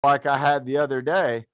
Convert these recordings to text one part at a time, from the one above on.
like I had the other day,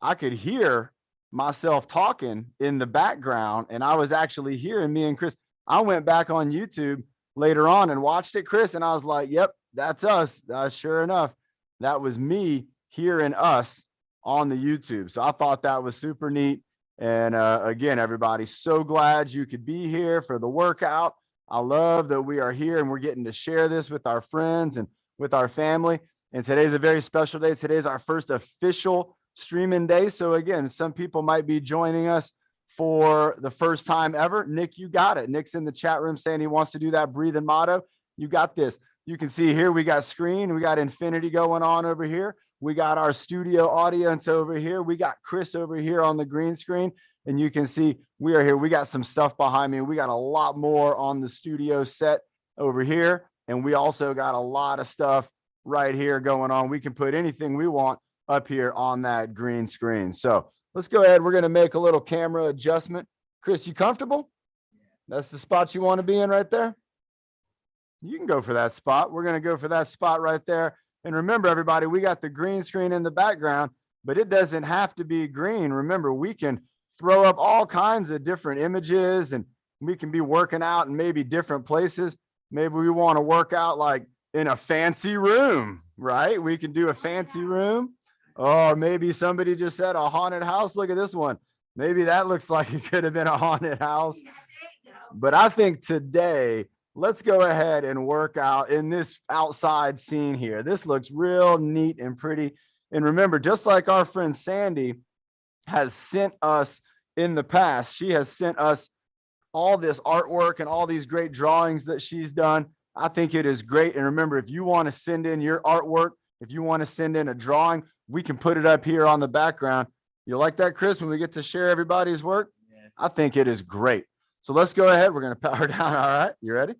I could hear myself talking in the background, and I was actually hearing me and Chris. I went back on YouTube later on and watched it, Chris, and I was like, yep, that's us. Sure enough, that was me hearing us on the YouTube. So I thought that was super neat. And again, everybody, so glad you could be here for the workout. I love that we are here and we're getting to share this with our friends and with our family. And today's a very special day. Today's our first official streaming day. So again, some people might be joining us for the first time ever. Nick, you got it. Nick's in the chat room saying he wants to do that breathing motto. You got this. You can see here we got screen, we got infinity going on over here. We got our studio audience over here. We got Chris over here on the green screen. And you can see we are here. We got some stuff behind me. We got a lot more on the studio set over here. And we also got a lot of stuff right here going on. We can put anything we want up here on that green screen. So let's go ahead. We're going to make a little camera adjustment. Chris, you comfortable? That's the spot you want to be in right there? You can go for that spot. We're going to go for that spot right there. And remember, everybody, we got the green screen in the background, but it doesn't have to be green. Remember, we can throw up all kinds of different images, and we can be working out in maybe different places. Maybe we want to work out like in a fancy room, right? We can do a fancy room. Or maybe somebody just said a haunted house. Look at this one. Maybe that looks like it could have been a haunted house. But I think today, let's go ahead and work out in this outside scene here. This looks real neat and pretty. And remember, just like our friend Sandy has sent us in the past, she has sent us all this artwork and all these great drawings that she's done. I think it is great. And remember, if you want to send in your artwork, if you want to send in a drawing, we can put it up here on the background. You like that, Chris, when we get to share everybody's work? Yeah. I think it is great. So let's go ahead. We're going to power down. All right. You ready?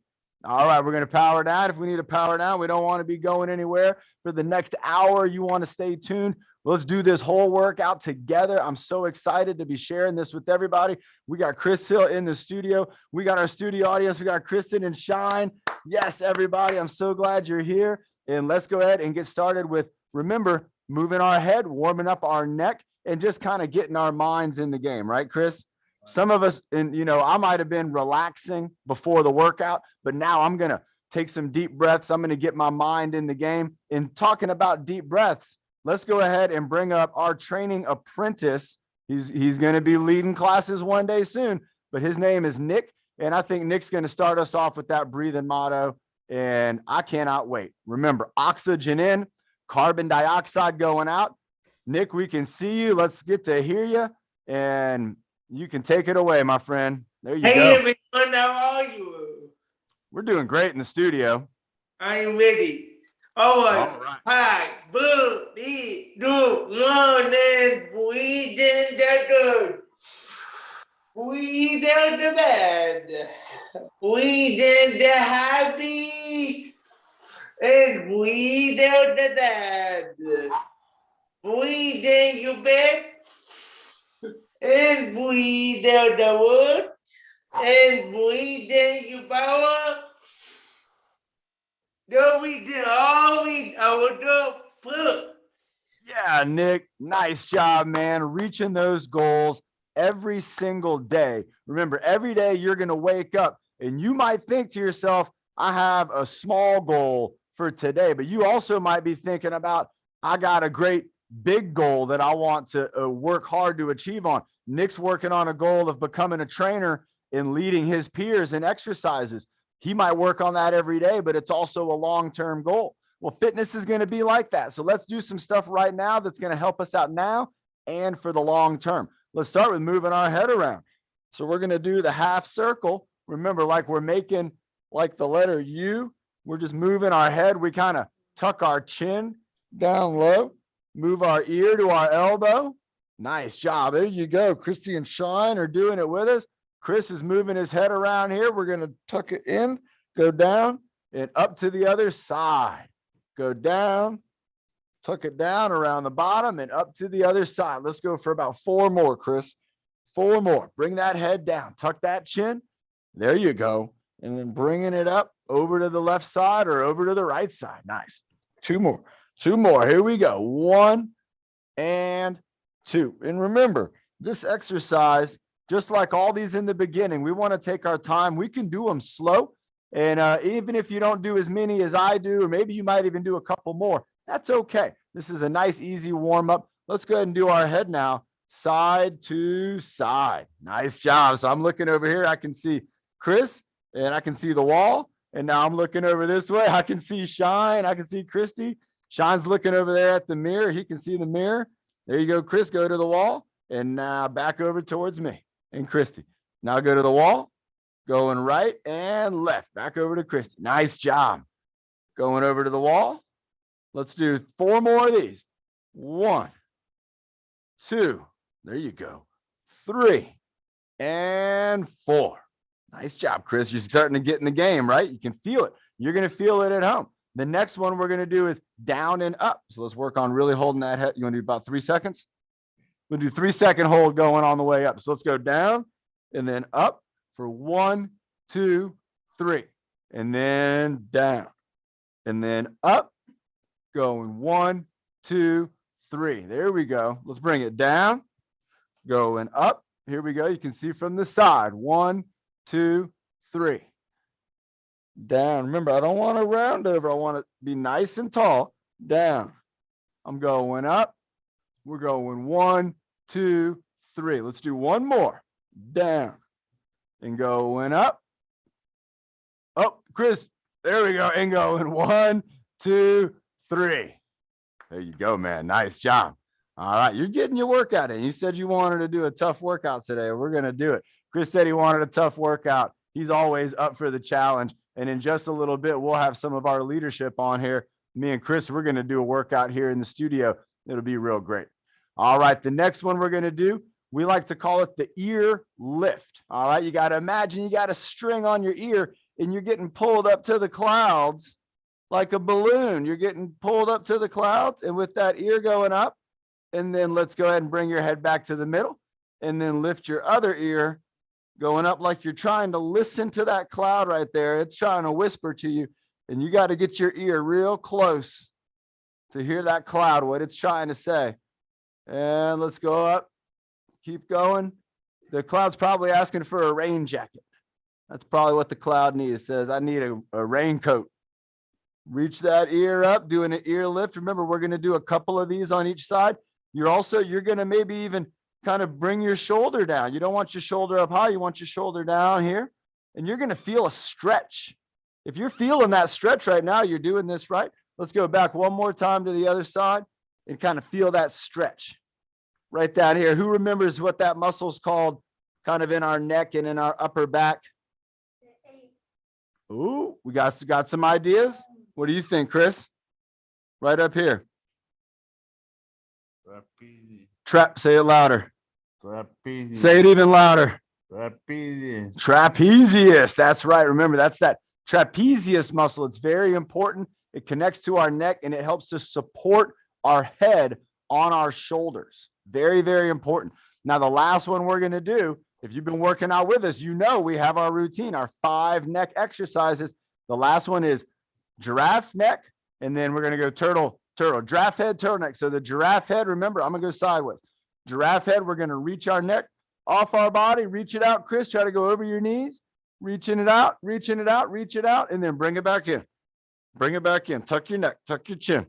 All right. We're going to power down. If we need to power down, we don't want to be going anywhere for the next hour. You want to stay tuned. Let's do this whole workout together. I'm so excited to be sharing this with everybody. We got Chris Hill in the studio. We got our studio audience. We got Kristen and Shine. Yes, everybody. I'm so glad you're here. And let's go ahead and get started with, remember, moving our head, warming up our neck, and just kind of getting our minds in the game, right, Chris? Some of us, and I might have been relaxing before the workout, but now I'm going to take some deep breaths. I'm going to get my mind in the game. And talking about deep breaths, let's go ahead and bring up our training apprentice. He's going to be leading classes one day soon, but his name is Nick. And I think Nick's going to start us off with that breathing motto. And I cannot wait. Remember, oxygen in, carbon dioxide going out. Nick, we can see you. Let's get to hear you. And you can take it away, my friend. There you go. Hey, everyone, how are you? We're doing great in the studio. I'm ready. All right. Hi, booty, do, morning, breathe in the good. Breathe out the bad. Breathe in the happy. And breathe out the bad. Breathe in your bed. And breathe out the wood. And breathe in your power. Don't we do all we do? Yeah, Nick, nice job, man. Reaching those goals every single day. Remember, every day you're going to wake up and you might think to yourself, I have a small goal for today, but you also might be thinking about, I got a great big goal that I want to work hard to achieve on. Nick's working on a goal of becoming a trainer and leading his peers in exercises. He might work on that every day, but it's also a long-term goal. Well, fitness is going to be like that. So let's do some stuff right now that's going to help us out now and for the long term. Let's start with moving our head around. So we're going to do the half circle. Remember, like we're making like the letter U. We're just moving our head. We kind of tuck our chin down low, move our ear to our elbow. Nice job. There you go. Christy and Shine are doing it with us. Chris is moving his head around here. We're going to tuck it in, go down, and up to the other side. Go down, tuck it down around the bottom, and up to the other side. Let's go for about 4 more, Chris. 4 more. Bring that head down. Tuck that chin. There you go. And then bringing it up over to the left side or over to the right side. Nice. 2 more. 2 more. Here we go. 1 and 2. And remember, this exercise, just like all these in the beginning, we want to take our time. We can do them slow. And even if you don't do as many as I do, or maybe you might even do a couple more, that's okay. This is a nice, easy warm up. Let's go ahead and do our head now, side to side. Nice job. So I'm looking over here. I can see Chris and I can see the wall. And now I'm looking over this way. I can see Shine. I can see Christy. Shine's looking over there at the mirror. He can see the mirror. There you go, Chris. Go to the wall. And now back over towards me and Christy. Now go to the wall. Going right and left. Back over to Christy. Nice job. Going over to the wall. Let's do 4 more of these. 1, 2. There you go. 3 and 4. Nice job, Chris. You're starting to get in the game, right? You can feel it. You're going to feel it at home. The next one we're going to do is down and up. So let's work on really holding that head. You want to do about 3 seconds? We'll do 3-second hold going on the way up. So let's go down and then up for 1, 2, 3. And then down. And then up. Going 1, 2, 3. There we go. Let's bring it down. Going up. Here we go. You can see from the side. 1, 2, 3. Down. Remember, I don't want to round over. I want to be nice and tall. Down. I'm going up. We're going 1, 2, 3. Let's do 1 more. Down. And going up. Oh, Chris. There we go. And going 1, 2, 3. There you go, man. Nice job. All right. You're getting your workout in. You said you wanted to do a tough workout today. We're going to do it. Chris said he wanted a tough workout. He's always up for the challenge. And in just a little bit, we'll have some of our leadership on here. Me and Chris, we're going to do a workout here in the studio. It'll be real great. All right. The next one we're going to do, we like to call it the ear lift. All right. You got to imagine you got a string on your ear and you're getting pulled up to the clouds like a balloon. You're getting pulled up to the clouds and with that ear going up. And then let's go ahead and bring your head back to the middle and then lift your other ear going up like you're trying to listen to that cloud right there. It's trying to whisper to you and you got to get your ear real close to hear that cloud, what it's trying to say. And let's go up, keep going. The cloud's probably asking for a rain jacket. That's probably what the cloud needs. It says, I need a raincoat. Reach that ear up, doing an ear lift. Remember, we're going to do a couple of these on each side. You're going to maybe even kind of bring your shoulder down. You don't want your shoulder up high. You want your shoulder down here. And you're going to feel a stretch. If you're feeling that stretch right now, you're doing this right. Let's go back one more time to the other side and kind of feel that stretch right down here. Who remembers what that muscle's called kind of in our neck and in our upper back? Ooh, we got some ideas. What do you think, Chris? Right up here. Trapezius. Say it louder. Trapezius. Say it even louder. Trapezius. Trapezius. That's right. Remember, that's that trapezius muscle. It's very important. It connects to our neck and it helps to support our head on our shoulders. Very, very important. Now, the last one we're going to do, if you've been working out with us, you know we have our routine, our 5 neck exercises. The last one is giraffe neck, and then we're going to go turtle, giraffe head, turtle neck. So the giraffe head, remember, I'm going to go sideways. Giraffe head, we're going to reach our neck off our body, reach it out. Chris, try to go over your knees, reaching it out, reach it out, and then bring it back in. Bring it back in. Tuck your neck, tuck your chin,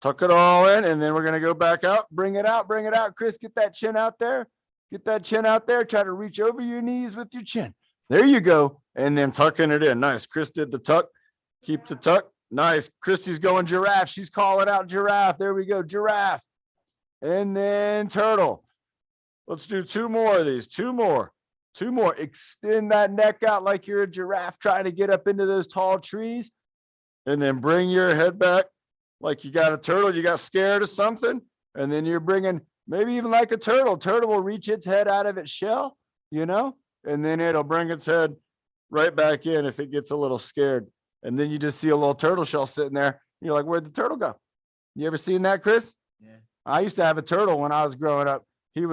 tuck it all in, and then we're going to go back out, bring it out, bring it out. Chris, get that chin out there. Get that chin out there. Try to reach over your knees with your chin. There you go. And then tucking it in. Nice. Chris did the tuck. Keep the tuck. Nice. Christy's going giraffe. She's calling out giraffe. There we go. Giraffe. And then turtle. Let's do 2 more of these. 2 more. 2 more. Extend that neck out like you're a giraffe trying to get up into those tall trees. And then bring your head back like you got a turtle. You got scared of something. And then you're bringing maybe even like a turtle. Turtle will reach its head out of its shell, you know, and then it'll bring its head right back in if it gets a little scared. And then you just see a little turtle shell sitting there. You're like, where'd the turtle go? You ever seen that, Chris? Yeah. I used to have a turtle when I was growing up. You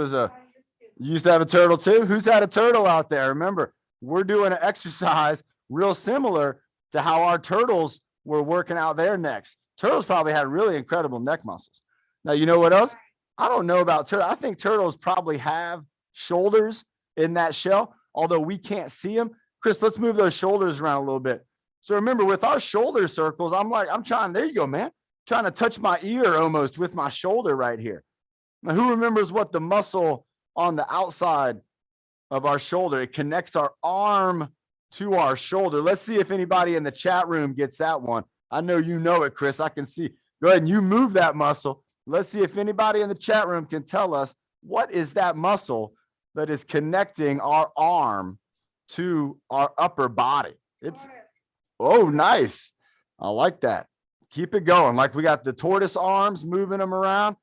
used to have a turtle too? Who's had a turtle out there? Remember, we're doing an exercise real similar to how our turtles were working out their necks. Turtles probably had really incredible neck muscles. Now, you know what else? I don't know about turtles. I think turtles probably have shoulders in that shell, although we can't see them. Chris, let's move those shoulders around a little bit. So remember, with our shoulder circles, I'm trying, there you go, man. Trying to touch my ear almost with my shoulder right here. Now, who remembers what the muscle on the outside of our shoulder, it connects our arm to our shoulder. Let's see if anybody in the chat room gets that one. I know you know it, Chris. I can see. Go ahead and you move that muscle. Let's see if anybody in the chat room can tell us what is that muscle that is connecting our arm to our upper body. It's, oh, nice. I like that. Keep it going. Like we got the tortoise arms moving them around.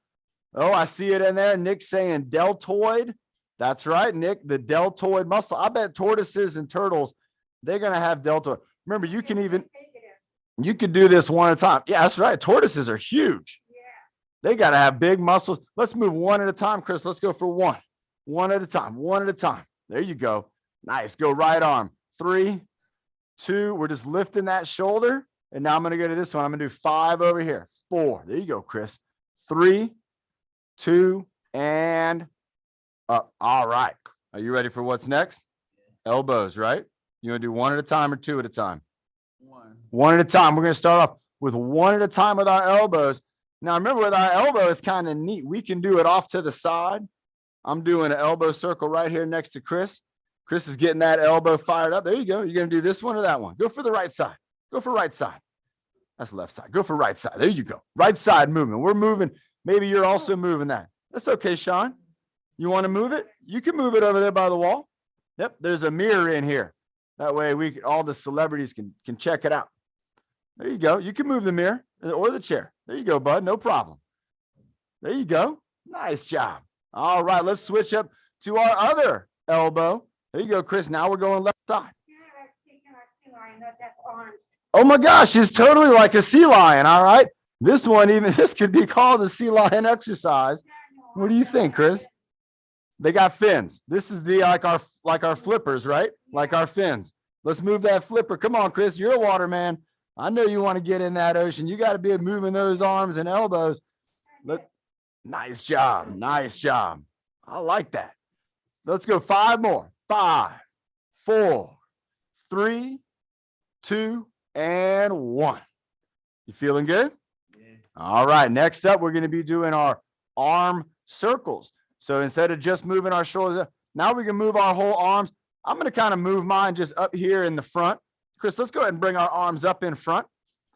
Oh, I see it in there. Nick's saying deltoid. That's right, Nick, the deltoid muscle. I bet tortoises and turtles, they're going to have deltoid. Remember, you could do this one at a time. Yeah, that's right. Tortoises are huge. They got to have big muscles. Let's move one at a time, Chris. Let's go for one. One at a time. One at a time. There you go. Nice. Go right arm. 3, 2. We're just lifting that shoulder. And now I'm going to go to this one. I'm going to do 5 over here. 4. There you go, Chris. 3, 2, and up. All right. Are you ready for what's next? Elbows, right? You want to do 1 at a time or 2 at a time? One at a time. We're going to start off with 1 at a time with our elbows. Now, remember, with our elbow, it's kind of neat. We can do it off to the side. I'm doing an elbow circle right here next to Chris. Chris is getting that elbow fired up. There you go. You're going to do this one or that one. Go for the right side. Go for right side. That's left side. Go for right side. There you go. Right side movement. We're moving. Maybe you're also moving that. That's okay, Sean. You want to move it? You can move it over there by the wall. Yep, there's a mirror in here. That way all the celebrities can check it out. There you go. You can move the mirror or the chair. There you go, bud. No problem. There you go. Nice job. All right, let's switch up to our other elbow. There you go, Chris. Now we're going left side. Oh my gosh, it's totally like a sea lion. All right. This could be called the sea lion exercise. What do you think, Chris? They got fins. This is like our flippers, right? Like our fins. Let's move that flipper. Come on, Chris. You're a water man. I know you want to get in that ocean. You got to be moving those arms and elbows. Nice job. Nice job. I like that. Let's go 5 more. 5, 4, 3, 2, and 1. You feeling good? Yeah. All right. Next up, we're going to be doing our arm circles. So instead of just moving our shoulders, now we can move our whole arms. I'm going to kind of move mine just up here in the front. Chris, let's go ahead and bring our arms up in front.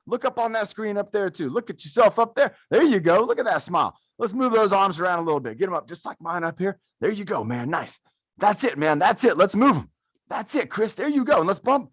Look up on that screen up there too. Look at yourself up there. There you go. Look at that smile. Let's move those arms around a little bit. Get them up just like mine up here. There you go, man. Nice. That's it, man. That's it. Let's move them. That's it, Chris. There you go. And let's bump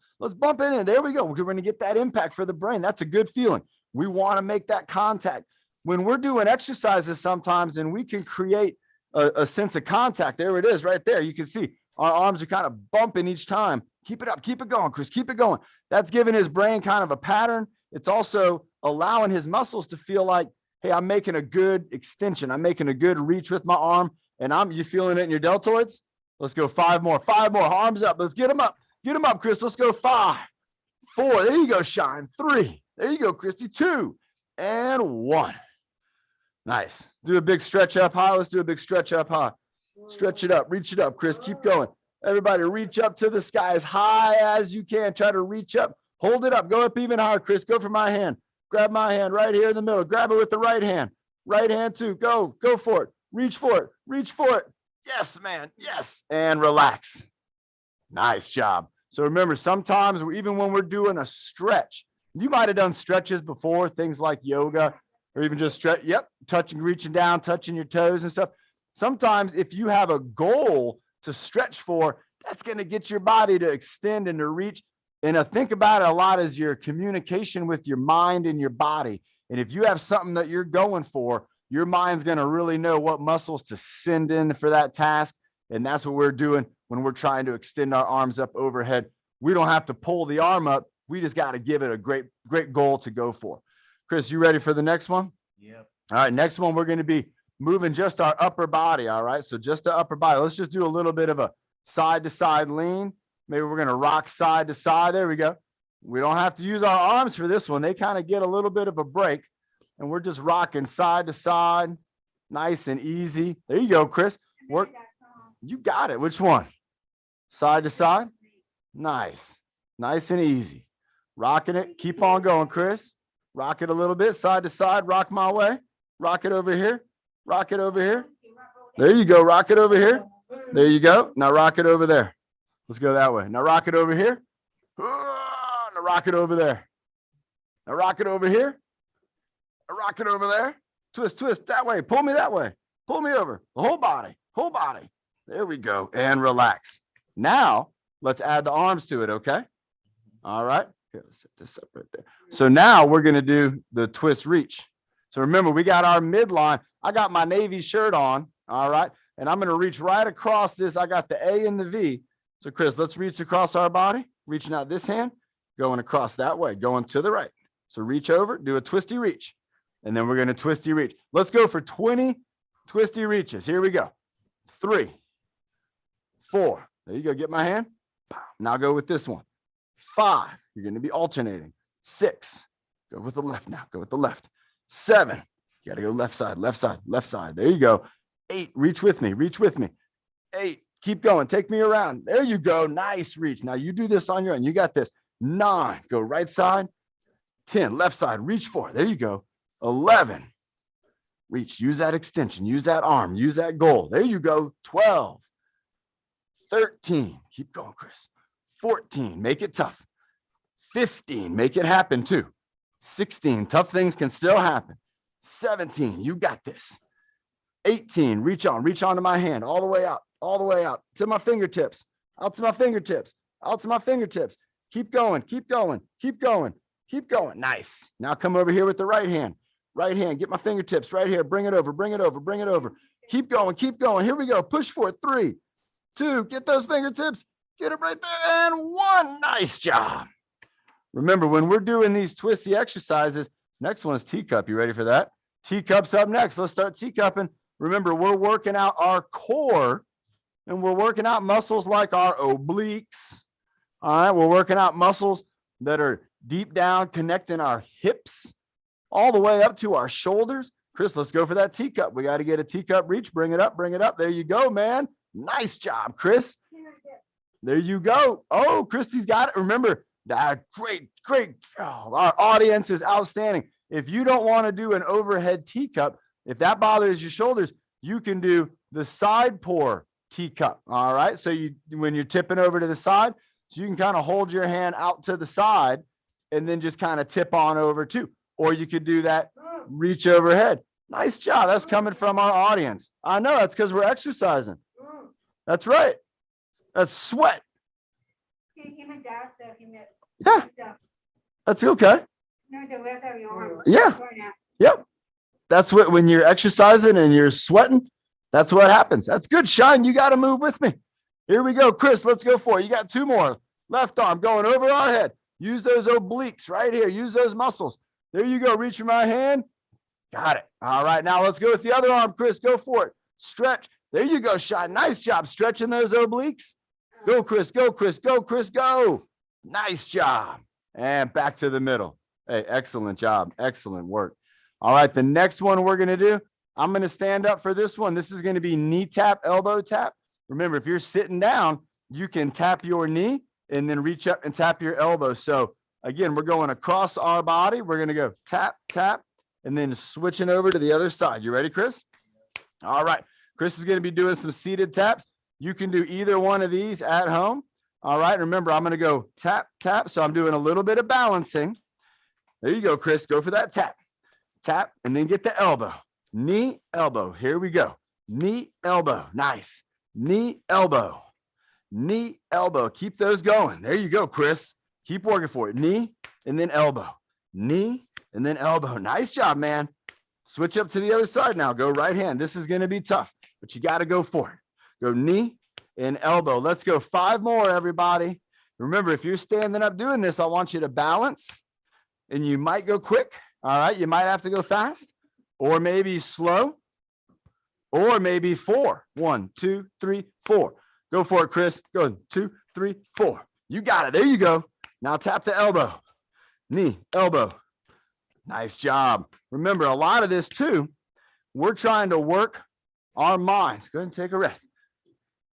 in and there we go. We're going to get that impact for the brain. That's a good feeling. We want to make that contact. When we're doing exercises sometimes and we can create a sense of contact, there it is right there. You can see our arms are kind of bumping each time. Keep it up. Keep it going, Chris. Keep it going. That's giving his brain kind of a pattern. It's also allowing his muscles to feel like, hey, I'm making a good extension. I'm making a good reach with my arm. And you feeling it in your deltoids? Let's go 5 more. 5 more. Arms up. Let's get them up. Get them up, Chris. Let's go 5, 4. There you go, Shine. 3. There you go, Christy. 2 and 1. Nice. Do a big stretch up high. Let's do a big stretch up high. Stretch it up. Reach it up, Chris. Keep going. Everybody reach up to the sky as high as you can. Try to reach up. Hold it up. Go up even higher, Chris. Go for my hand. Grab my hand right here in the middle. Grab it with the right hand. Right hand too. Go. Go for it. Reach for it. Reach for it. Yes, man. Yes. And relax. Nice job. So remember, sometimes even when we're doing a stretch, you might have done stretches before, things like yoga or even just stretch. Yep. Touching, reaching down, touching your toes and stuff. Sometimes if you have a goal to stretch for, that's going to get your body to extend and to reach. And think about it a lot as your communication with your mind and your body. And if you have something that you're going for, your mind's going to really know what muscles to send in for that task. And that's what we're doing when we're trying to extend our arms up overhead. We don't have to pull the arm up. We just got to give it a great goal to go for. Chris, you ready for the next one? Yep. All right. Next one, we're going to be moving just our upper body. All right. So just the upper body. Let's just do a little bit of a side to side lean. Maybe we're going to rock side to side. There we go. We don't have to use our arms for this one. They kind of get a little bit of a break. And we're just rocking side to side, nice and easy. There you go, Chris. Work. You got it. Which one? Side to side. Nice. Nice and easy. Rocking it. Keep on going, Chris. Rock it a little bit, side to side. Rock my way. Rock it over here. Rock it over here. There you go. Rock it over here. There you go. Now rock it over there. Let's go that way. Now rock it over here. Now rock it over there. Now rock it over here. Now rock it over there. Twist, twist that way. Pull me that way. Pull me over. The whole body. Whole body. There we go. And relax. Now let's add the arms to it. Okay. All right. Here, let's set this up right there. So now we're going to do the twist reach. So remember, we got our midline. I got my navy shirt on. All right. And I'm going to reach right across this. I got the A and the V. So Chris, let's reach across our body, reaching out this hand, going across that way, going to the right. So reach over, do a twisty reach. And then we're going to twisty reach. Let's go for 20 twisty reaches. Here we go. 3, 4. There you go. Get my hand. Now go with this one. 5. You're going to be alternating. 6. Go with the left now. Go with the left. 7. You got to go left side, left side, left side. There you go. 8. Reach with me. Reach with me. 8. Keep going. Take me around. There you go. Nice reach. Now you do this on your own. You got this. 9. Go right side. 10. Left side. Reach for it. There you go. 11. Reach. Use that extension. Use that arm. Use that goal. There you go. 12. 13. Keep going, Chris. 14. Make it tough. 15. Make it happen too. 16. Tough things can still happen. 17. You got this. 18. Reach on. Reach onto my hand. All the way out. All the way out to my fingertips. Out to my fingertips. Out to my fingertips. Keep going. Keep going. Keep going. Keep going. Nice. Now come over here with the right hand. Right hand. Get my fingertips right here. Bring it over. Bring it over. Bring it over. Keep going. Keep going. Here we go. Push for it. 3, 2. Get those fingertips. Get it right there. And 1. Nice job. Remember, when we're doing these twisty exercises, next one is teacup. You ready for that? Teacup's up next. Let's start teacupping. Remember, we're working out our core and we're working out muscles like our obliques. All right. We're working out muscles that are deep down, connecting our hips all the way up to our shoulders. Chris, let's go for that teacup. We got to get a teacup reach. Bring it up. Bring it up. There you go, man. Nice job, Chris. There you go. Oh, Christy's got it. Remember, that great. Oh, our audience is outstanding. If you don't want to do an overhead teacup, if that bothers your shoulders, you can do the side pour teacup. All right. So when you're tipping over to the side, so you can kind of hold your hand out to the side and then just kind of tip on over too. Or you could do that reach overhead. Nice job. That's coming from our audience. I know that's because we're exercising. That's right. That's sweat. Yeah. That's okay. Yeah. Yep. That's what, when you're exercising and you're sweating, that's what happens. That's good, Shine. You got to move with me. Here we go. Chris, let's go for it. You got 2 more. Left arm going over our head. Use those obliques right here. Use those muscles. There you go. Reach for my hand. Got it. All right. Now let's go with the other arm, Chris. Go for it. Stretch. There you go, Shine. Nice job stretching those obliques. Go, Chris. Go, Chris. Go, Chris. Go. Nice job. And back to the middle. Hey, excellent job. Excellent work. All right. The next one we're going to do, I'm going to stand up for this one. This is going to be knee tap, elbow tap. Remember, if you're sitting down, you can tap your knee and then reach up and tap your elbow. So again, we're going across our body. We're going to go tap, tap, and then switching over to the other side. You ready, Chris? All right. Chris is going to be doing some seated taps. You can do either one of these at home. All right. Remember, I'm going to go tap, tap. So I'm doing a little bit of balancing. There you go, Chris. Go for that tap. Tap, and then get the elbow. Knee, elbow. Here we go. Knee, elbow. Nice. Knee, elbow. Knee, elbow. Keep those going. There you go, Chris. Keep working for it. Knee, and then elbow. Knee, and then elbow. Nice job, man. Switch up to the other side now. Go right hand. This is going to be tough, but you got to go for it. Go knee and elbow. Let's go 5 more, everybody. Remember, if you're standing up doing this, I want you to balance, and you might go quick. All right. You might have to go fast, or maybe slow, or maybe 4. 1, 2, 3, 4. Go for it, Chris. Go 2, 3, 4. You got it. There you go. Now tap the elbow. Knee, elbow. Nice job. Remember, a lot of this too, we're trying to work our minds. Go ahead and take a rest.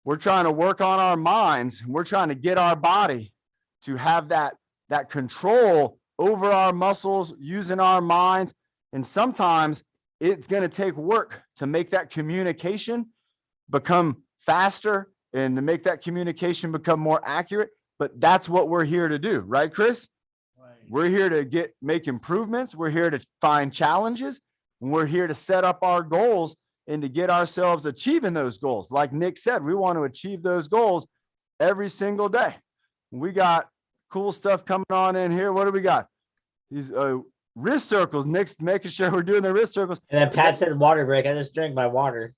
We're trying to work on our minds. We're trying to get our body to have that control over our muscles, using our minds. And sometimes it's going to take work to make that communication become faster and to make that communication become more accurate. But that's what we're here to do, right, Chris? Right. We're here to make improvements. We're here to find challenges. And we're here to set up our goals and to get ourselves achieving those goals. Like Nick said, we want to achieve those goals every single day. We got cool stuff coming on in here. What do we got? These wrist circles. Nick's making sure we're doing the wrist circles. And then Pat said water break. I just drank my water.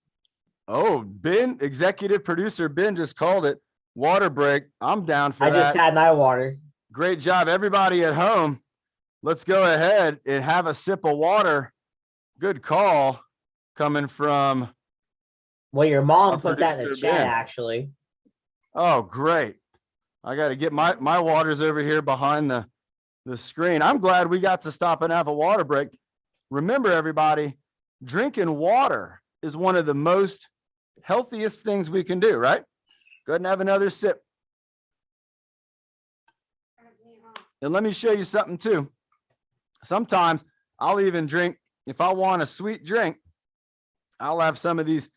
Oh, Ben, executive producer Ben just called it water break. I'm down for that. I just had my water. Great job, everybody at home. Let's go ahead and have a sip of water. Good call coming from. Well, your mom put that in the chat, actually. Oh, great. I got to get my waters over here behind the screen. I'm glad we got to stop and have a water break. Remember, everybody, drinking water is one of the most healthiest things we can do, right? Go ahead and have another sip. And let me show you something too. Sometimes I'll even drink, if I want a sweet drink, I'll have some of these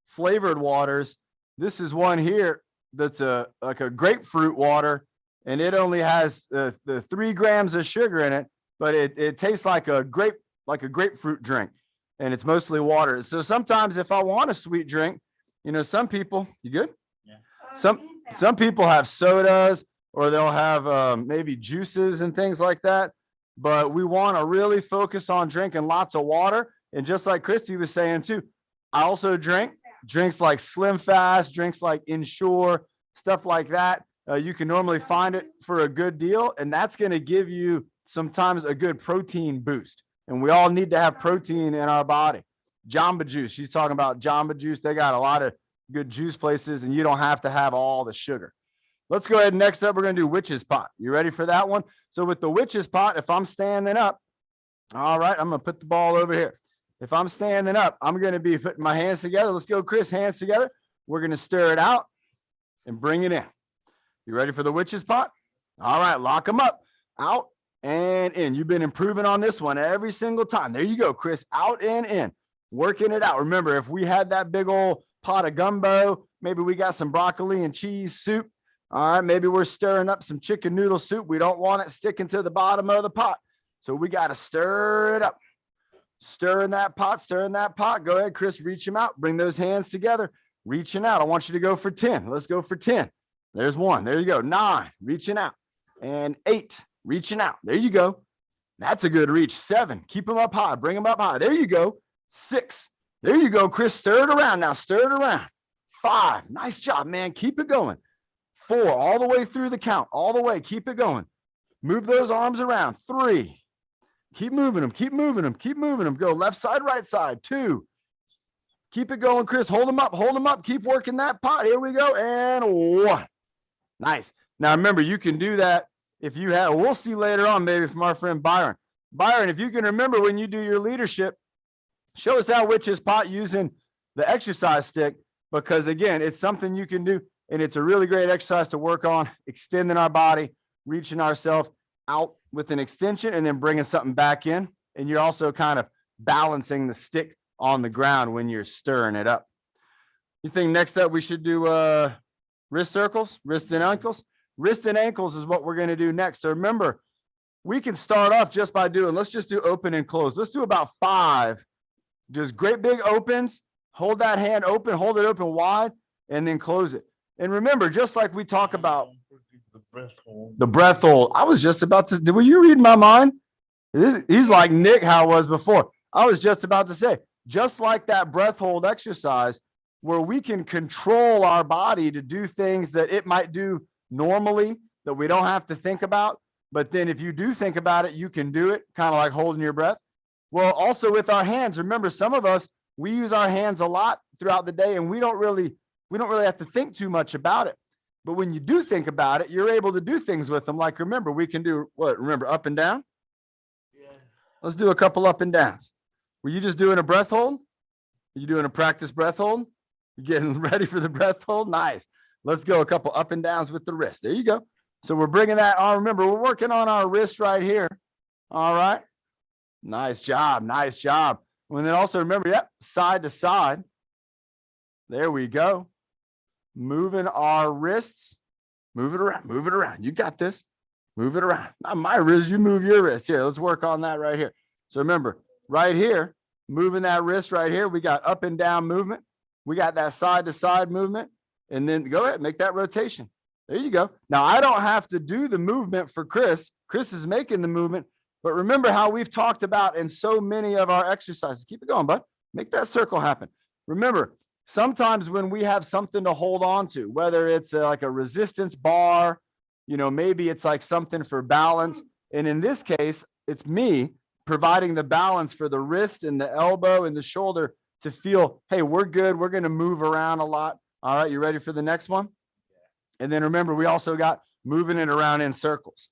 flavored waters. This is one here that's like a grapefruit water, and it only has the 3 grams of sugar in it, but it tastes like a grapefruit drink, and it's mostly water. So sometimes if I want a sweet drink, you know, some people, you good? Yeah. Some people have sodas, or they'll have maybe juices and things like that. But we want to really focus on drinking lots of water. And just like Christy was saying too, I also drink drinks like Slim Fast, drinks like Ensure, stuff like that. You can normally find it for a good deal, and that's going to give you sometimes a good protein boost. And we all need to have protein in our body. Jamba Juice, she's talking about Jamba Juice. They got a lot of good juice places, and you don't have to have all the sugar. Let's go ahead. Next up, we're going to do witch's pot. You ready for that one? So with the witch's pot, if I'm standing up, all right, I'm going to put the ball over here. If I'm standing up, I'm going to be putting my hands together. Let's go, Chris, hands together. We're going to stir it out and bring it in. You ready for the witch's pot? All right, lock them up. Out and in. You've been improving on this one every single time. There you go, Chris. Out and in. Working it out. Remember, if we had that big old pot of gumbo, maybe we got some broccoli and cheese soup. All right, maybe we're stirring up some chicken noodle soup. We don't want it sticking to the bottom of the pot. So we got to stir it up. Stir in that pot, stir in that pot. Go ahead, Chris, reach them out. Bring those hands together. Reaching out. I want you to go for 10. Let's go for 10. There's 1. There you go. 9, reaching out. And 8, reaching out. There you go. That's a good reach. 7, keep them up high. Bring them up high. There you go. 6, there you go, Chris. Stir it around now. Stir it around. 5, nice job, man. Keep it going. 4, all the way through the count. All the way. Keep it going. Move those arms around. 3, keep moving them. Keep moving them. Keep moving them. Go left side, right side. 2, keep it going, Chris. Hold them up. Hold them up. Keep working that pot. Here we go. And 1. Nice. Now, remember, you can do that if you have, we'll see later on, maybe from our friend Byron. Byron, if you can remember when you do your leadership, show us that witch's pot using the exercise stick, because again, it's something you can do, and it's a really great exercise to work on, extending our body, reaching ourselves out with an extension, and then bringing something back in. And you're also kind of balancing the stick on the ground when you're stirring it up. You think next up we should do wrist circles, wrists and ankles? Wrists and ankles is what we're going to do next. So remember, we can start off just by doing, let's just do open and close. Let's do about 5. Just great big opens. Hold that hand open, hold it open wide, and then close it. And remember, just like we talk about the breath hold. I was just about to, were you reading my mind? He's like Nick, how it was before. I was just about to say, just like that breath hold exercise, where we can control our body to do things that it might do normally that we don't have to think about. But then if you do think about it, you can do it, kind of like holding your breath. Well, also with our hands, remember, some of us, we use our hands a lot throughout the day, and we don't really have to think too much about it. But when you do think about it, you're able to do things with them. Like, remember, we can do what? Remember, up and down? Yeah. Let's do a couple up and downs. Were you just doing a breath hold? Are you doing a practice breath hold? You getting ready for the breath hold? Nice. Let's go a couple up and downs with the wrist. There you go. So we're bringing that on. Remember, we're working on our wrist right here. All right. Nice job. Nice job. And then also remember, yep, side to side. There we go. Moving our wrists. Move it around. Move it around. You got this. Move it around. Not my wrist. You move your wrist. Here, let's work on that right here. So remember, right here, moving that wrist right here, we got up and down movement. We got that side to side movement. And then go ahead, make that rotation. There you go. Now, I don't have to do the movement for Chris. Chris is making the movement. But remember how we've talked about in so many of our exercises. Keep it going, bud. Make that circle happen. Remember, sometimes when we have something to hold on to, whether it's like a resistance bar, you know, maybe it's like something for balance. And in this case, it's me providing the balance for the wrist and the elbow and the shoulder to feel, hey, we're good. We're going to move around a lot. All right, you ready for the next one? And then remember, we also got moving it around in circles.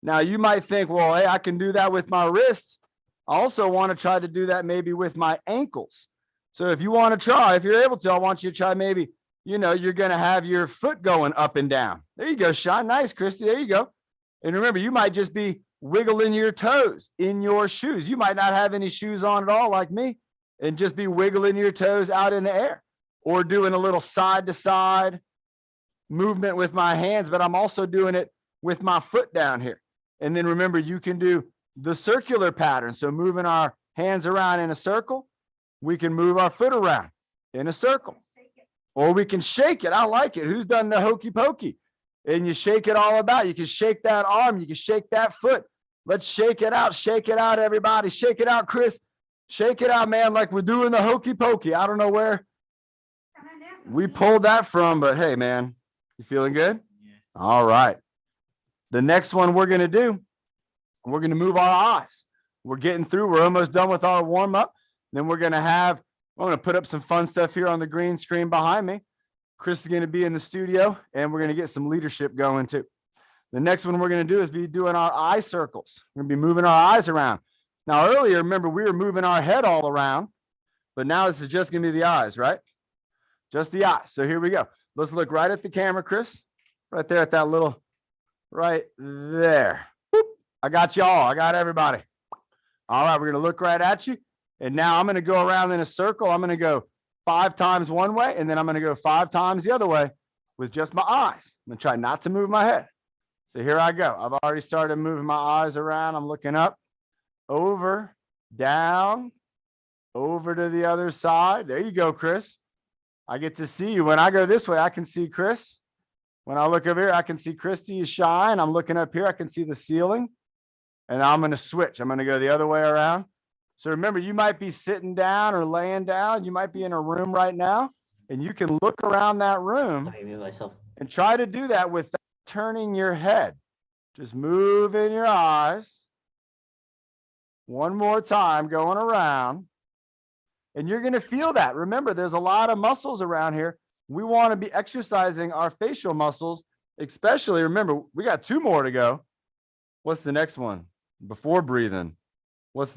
Now, you might think, well, hey, I can do that with my wrists. I also want to try to do that maybe with my ankles. So if you want to try, if you're able to, I want you to try maybe, you know, you're going to have your foot going up and down. There you go, Sean. Nice, Christy. There you go. And remember, you might just be wiggling your toes in your shoes. You might not have any shoes on at all like me and just be wiggling your toes out in the air or doing a little side to side movement with my hands, but I'm also doing it with my foot down here. And then remember, you can do the circular pattern. So moving our hands around in a circle, we can move our foot around in a circle, or we can shake it. I like it. Who's done the hokey pokey? And you shake it all about. You can shake that arm. You can shake that foot. Let's shake it out. Shake it out, everybody. Shake it out, Chris. Shake it out, man, like we're doing the hokey pokey. I don't know where we pulled that from, but hey, man, you feeling good? Yeah. All right. The next one we're going to do, we're going to move our eyes. We're getting through. We're almost done with our warm up. Then we're going to I'm going to put up some fun stuff here on the green screen behind me. Chris is going to be in the studio, and we're going to get some leadership going too. The next one we're going to do is be doing our eye circles. We're going to be moving our eyes around. Now, earlier, remember, we were moving our head all around, but now this is just going to be the eyes, right? Just the eyes. So here we go. Let's look right at the camera, Chris. Right there at that little, right there. Whoop. I got y'all. I got everybody. All right, we're going to look right at you. And now I'm going to go around in a circle. I'm going to go 5 times one way, and then I'm going to go 5 times the other way with just my eyes. I'm going to try not to move my head. So here I go. I've already started moving my eyes around. I'm looking up, over, down, over to the other side. There you go, Chris. I get to see you. When I go this way, I can see Chris. When I look over here, I can see Christy shine. I'm looking up here. I can see the ceiling. And I'm going to switch. I'm going to go the other way around. So remember, you might be sitting down or laying down. You might be in a room right now, and you can look around that room and try to do that without turning your head. Just moving your eyes. One more time, going around. And you're going to feel that. Remember, there's a lot of muscles around here. We want to be exercising our facial muscles, especially, remember, we got 2 more to go. What's the next one? Before breathing. What's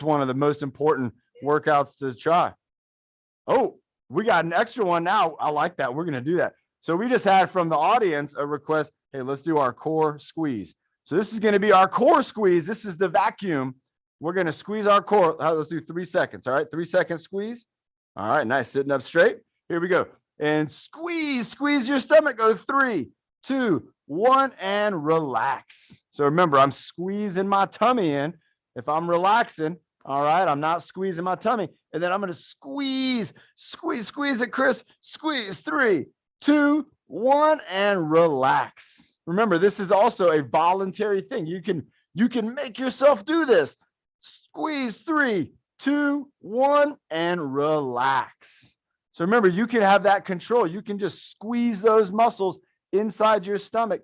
one of the most important workouts to try? Oh, we got an extra one now. I like that. We're going to do that. So we just had from the audience a request. Hey, let's do our core squeeze. So this is going to be our core squeeze. This is the vacuum. We're going to squeeze our core. Let's do 3 seconds. All right. 3-second squeeze. All right. Nice. Sitting up straight. Here we go. And squeeze your stomach. Go 3, 2, 1, and relax. So remember, I'm squeezing my tummy in. If I'm relaxing, all right, I'm not squeezing my tummy. And then I'm going to squeeze it, Chris. Squeeze 3, 2, 1, and relax. Remember, this is also a voluntary thing. You can make yourself do this. Squeeze 3, 2, 1, and relax. So remember, you can have that control. You can just squeeze those muscles inside your stomach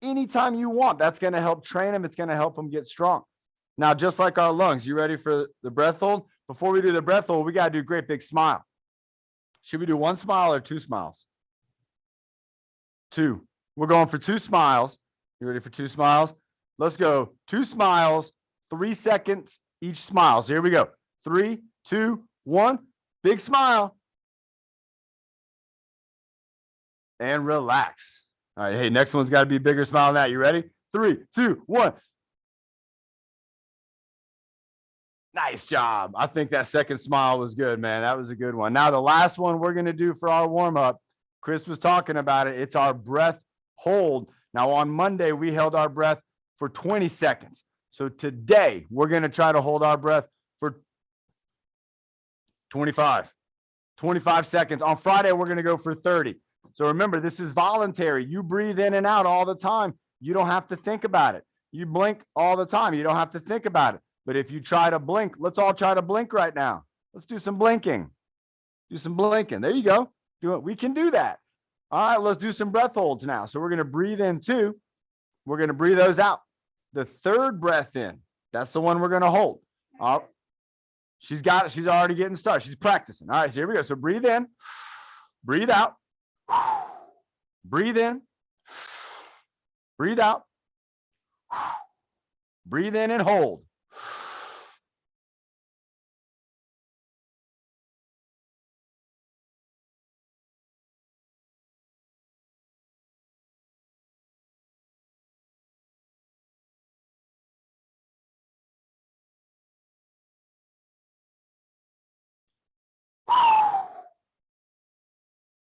anytime you want. That's going to help train them. It's going to help them get strong. Now, just like our lungs, you ready for the breath hold? Before we do the breath hold, we got to do a great big smile. Should we do 1 smile or 2 smiles? 2. We're going for 2 smiles. You ready for 2 smiles? Let's go 2 smiles, 3 seconds, each smile. So here we go. 3, 2, 1. Big smile. And relax. All right. Hey, next one's got to be a bigger smile than that. You ready? 3, 2, 1. Nice job. I think that second smile was good, man. That was a good one. Now, the last one we're going to do for our warm-up, Chris was talking about it. It's our breath hold. Now, on Monday, we held our breath for 20 seconds. So today, we're going to try to hold our breath for 25 seconds. On Friday, we're going to go for 30. So remember, this is voluntary. You breathe in and out all the time. You don't have to think about it. You blink all the time. You don't have to think about it. But if you try to blink, let's all try to blink right now. Let's do some blinking. Do some blinking. There you go. Do it. We can do that. All right, let's do some breath holds now. So we're going to breathe in 2. We're going to breathe those out. The third breath in, that's the one we're going to hold. She's got it. She's already getting started. She's practicing. All right, so here we go. So breathe in, breathe out, breathe in, breathe out, breathe in and hold.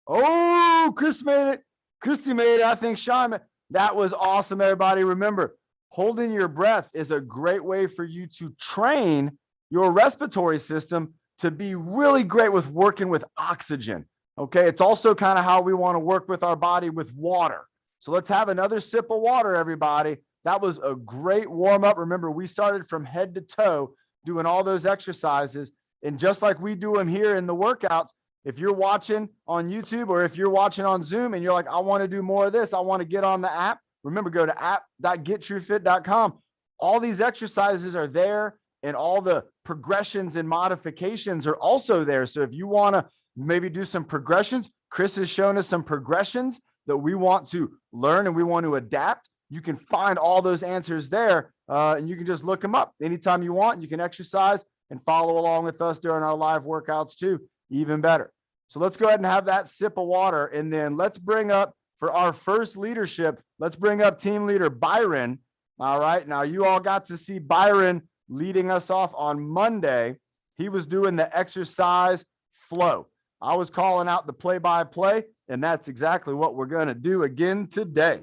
Oh, Chris made it. Christy made it. I think Sean, that was awesome, everybody. Remember, holding your breath is a great way for you to train your respiratory system to be really great with working with oxygen. Okay, it's also kind of how we want to work with our body with water. So let's have another sip of water, everybody. That was a great warm up. Remember, we started from head to toe doing all those exercises. And just like we do them here in the workouts, if you're watching on YouTube or if you're watching on Zoom and you're like, I want to do more of this, I want to get on the app, remember, go to app.GetTruFit.com. All these exercises are there and all the progressions and modifications are also there. So if you want to maybe do some progressions, Chris has shown us some progressions that we want to learn and we want to adapt. You can find all those answers there and you can just look them up anytime you want. You can exercise and follow along with us during our live workouts too, even better. So let's go ahead and have that sip of water. And then let's bring up for our first leadership, let's bring up team leader Byron. All right. Now you all got to see Byron leading us off on Monday. He was doing the exercise flow. I was calling out the play-by-play, and that's exactly what we're going to do again today.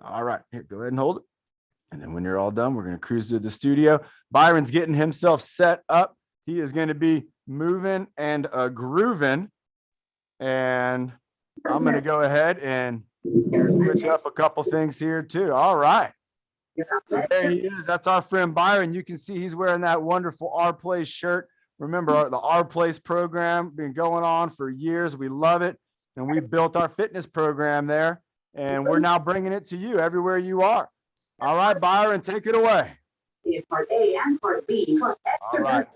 All right. Here, go ahead and hold it. And then when you're all done, we're going to cruise to the studio. Byron's getting himself set up. He is going to be moving and grooving. And I'm going to go ahead and switch up a couple things here too. All right. So there he is. That's our friend Byron. You can see he's wearing that wonderful Our Place shirt. Remember, the Our Place program been going on for years. We love it. And we built our fitness program there. And we're now bringing it to you everywhere you are. All right, Byron, take it away. Part A and Part B plus extra. All right.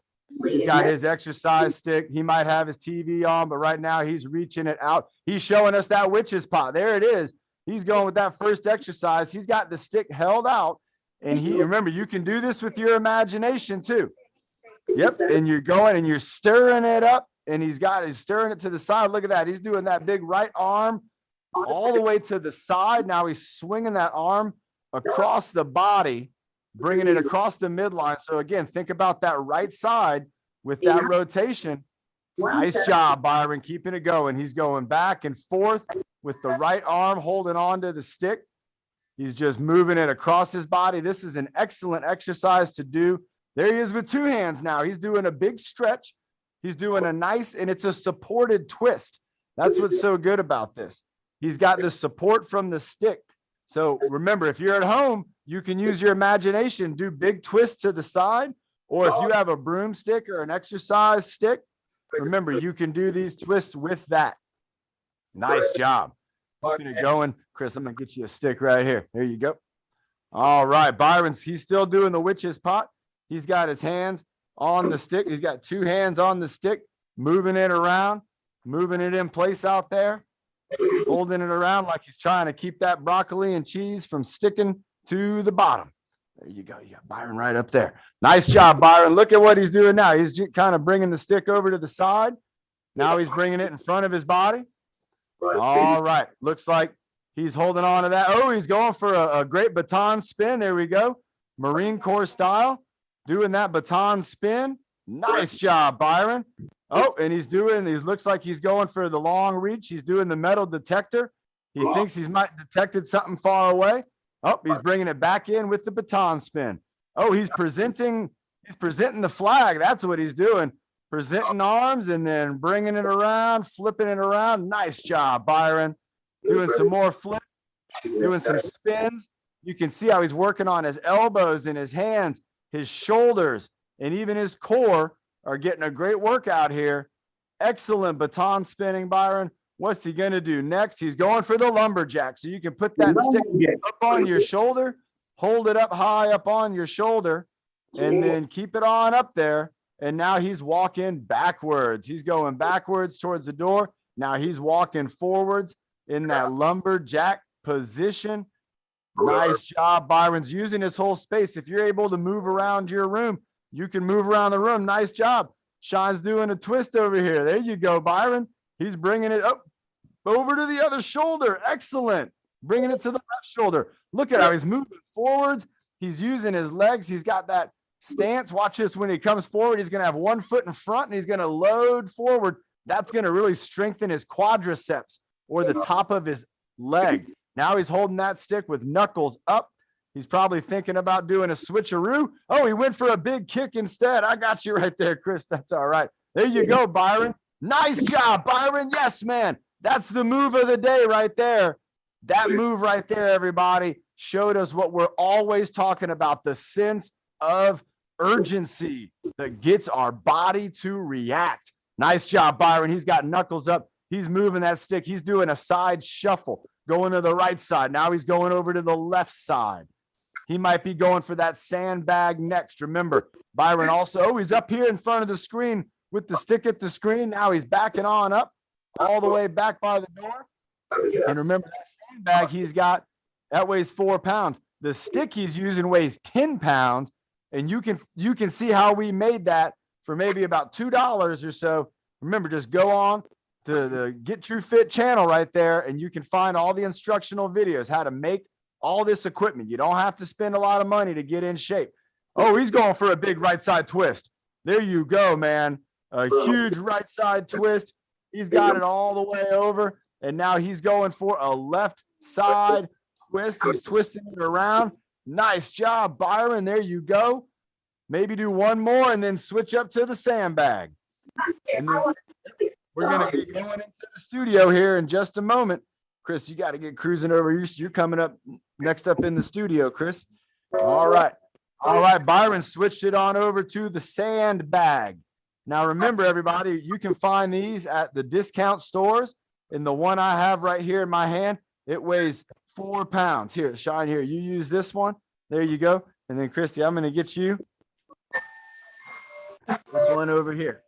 He's got his exercise stick. He might have his TV on, but right now he's reaching it out. He's showing us that witch's pot. There it is. He's going with that first exercise. He's got the stick held out. And remember, you can do this with your imagination too. Yep. And you're going and you're stirring it up. And he's stirring it to the side. Look at that. He's doing that big right arm all the way to the side. Now he's swinging that arm across the body, bringing it across the midline. So again, think about that right side with that rotation. Nice job, Byron, keeping it going. He's going back and forth with the right arm, holding on to the stick. He's just moving it across his body. This is an excellent exercise to do. There he is with 2 hands now. He's doing a big stretch. He's doing a nice, and it's a supported twist. That's what's so good about this. He's got the support from the stick. So remember, if you're at home, you can use your imagination, do big twists to the side, or if you have a broomstick or an exercise stick, remember, you can do these twists with that. Nice job. Keeping it going. Chris, I'm going to get you a stick right here. There you go. All right. He's still doing the witch's pot. He's got his hands on the stick. He's got 2 hands on the stick, moving it around, moving it in place out there, holding it around like he's trying to keep that broccoli and cheese from sticking to the bottom. There you go. You got Byron right up there. Nice job, Byron. Look at what he's doing now. He's kind of bringing the stick over to the side. Now he's bringing it in front of his body. All right. Looks like he's holding on to that. Oh, he's going for a great baton spin. There we go. Marine Corps style. Doing that baton spin. Nice job, Byron. Oh, and he looks like he's going for the long reach. He's doing the metal detector. He thinks he might have detected something far away. Oh, he's bringing it back in with the baton spin. Oh, he's presenting the flag. That's what he's doing. Presenting arms and then bringing it around, flipping it around. Nice job, Byron. Doing some more flips, doing some spins. You can see how he's working on his elbows and his hands, his shoulders, and even his core are getting a great workout here. Excellent baton spinning, Byron. What's he going to do next? He's going for the lumberjack. So you can put that stick up on your shoulder, hold it up high up on your shoulder, and then keep it on up there. And now he's walking backwards. He's going backwards towards the door. Now he's walking forwards in that lumberjack position. Nice job. Byron's using his whole space. If you're able to move around your room, you can move around the room. Nice job. Sean's doing a twist over here. There you go, Byron. He's bringing it up over to the other shoulder. Excellent. Bringing it to the left shoulder. Look at how he's moving forwards. He's using his legs. He's got that stance. Watch this. When he comes forward, he's going to have one foot in front and he's going to load forward. That's going to really strengthen his quadriceps or the top of his leg. Now he's holding that stick with knuckles up. He's probably thinking about doing a switcheroo. Oh, he went for a big kick instead. I got you right there, Chris. That's all right. There you go, Byron. Nice job, Byron. Yes, man. That's the move of the day right there. That move right there, everybody, showed us what we're always talking about, the sense of urgency that gets our body to react. Nice job, Byron. He's got knuckles up. He's moving that stick. He's doing a side shuffle, going to the right side. Now he's going over to the left side. He might be going for that sandbag next. Remember, Byron also, he's up here in front of the screen with the stick at the screen. Now he's backing on up all the way back by the door. And remember that sandbag he's got, that weighs 4 pounds. The stick he's using weighs 10 pounds. And you can see how we made that for maybe about $2 or so. Remember, just go on to the GetTruFit channel right there, and you can find all the instructional videos, how to make all this equipment. You don't have to spend a lot of money to get in shape. Oh, he's going for a big right side twist. There you go, man. A huge right side twist. He's got it all the way over. And now he's going for a left side twist. He's twisting it around. Nice job, Byron. There you go. Maybe do one more and then switch up to the sandbag. And then we're going to be going into the studio here in just a moment. Chris, you got to get cruising over. You're coming up next up in the studio, Chris. All right. All right. Byron switched it on over to the sandbag. Now, remember, everybody, you can find these at the discount stores. And the one I have right here in my hand, it weighs 4 pounds. Here, Shine, here. You use this one. There you go. And then, Christy, I'm going to get you this one over here.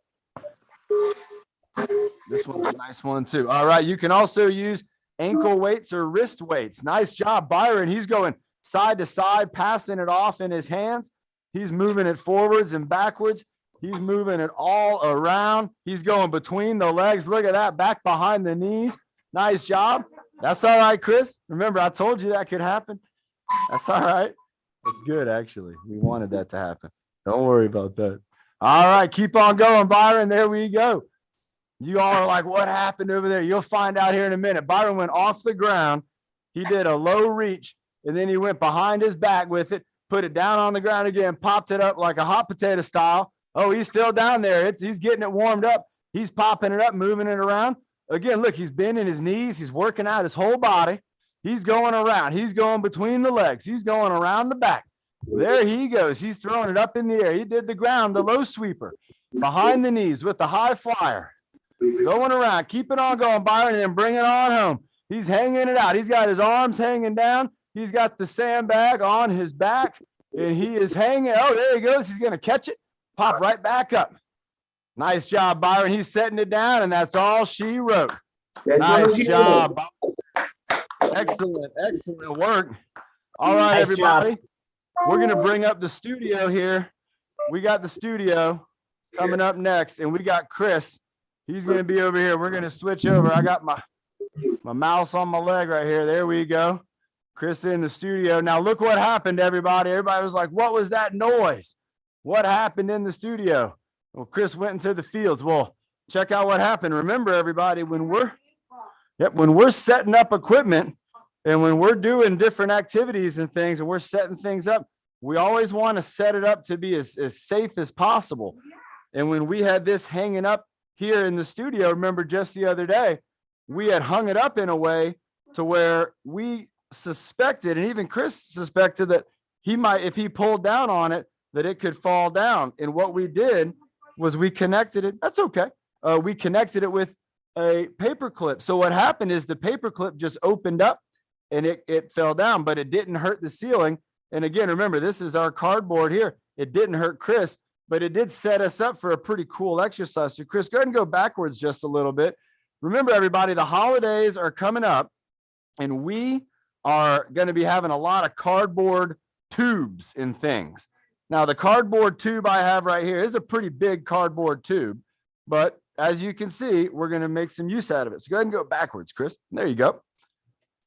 This one's a nice one, too. All right. You can also use ankle weights or wrist weights. Nice job, Byron. He's going side to side, passing it off in his hands. He's moving it forwards and backwards. He's moving it all around. He's going between the legs. Look at that, back behind the knees. Nice job. That's all right, Chris. Remember, I told you that could happen. That's all right. That's good, actually. We wanted that to happen. Don't worry about that. All right, keep on going, Byron. There we go. You all are like, what happened over there? You'll find out here in a minute. Byron went off the ground. He did a low reach, and then he went behind his back with it, put it down on the ground again, popped it up like a hot potato style. Oh, he's still down there. He's getting it warmed up. He's popping it up, moving it around. Again, look, he's bending his knees. He's working out his whole body. He's going around. He's going between the legs. He's going around the back. There he goes. He's throwing it up in the air. He did the ground, the low sweeper, behind the knees with the high flyer. Going around. Keep it on going, Byron, and then bring it on home. He's hanging it out. He's got his arms hanging down. He's got the sandbag on his back, and he is hanging. Oh, there he goes. He's going to catch it. Pop right back up. Nice job, Byron. He's setting it down, and that's all she wrote. Nice job. Excellent, excellent work. All right, everybody. we're going to bring up the studio here. We got the studio coming up next, and we got Chris. He's going to be over here. We're going to switch over. I got my mouse on my leg right here. There we go. Chris in the studio. Now look what happened, everybody. Everybody was like, what was that noise? What happened in the studio? Well, Chris went into the fields. Well, check out what happened. Remember, everybody, when we're setting up equipment and when we're doing different activities and things and we're setting things up, we always want to set it up to be as safe as possible. And when we had this hanging up here in the studio, remember just the other day, we had hung it up in a way to where we suspected, and even Chris suspected, that he might, if he pulled down on it, that it could fall down. And what we did was we connected it. That's okay. We connected it with a paper clip. So what happened is the paper clip just opened up and it fell down, but it didn't hurt the ceiling. And again, remember, this is our cardboard here. It didn't hurt Chris, but it did set us up for a pretty cool exercise. So Chris, go ahead and go backwards just a little bit. Remember, everybody, the holidays are coming up and we are going to be having a lot of cardboard tubes and things. Now, the cardboard tube I have right here is a pretty big cardboard tube, but as you can see, we're going to make some use out of it. So go ahead and go backwards, Chris. There you go.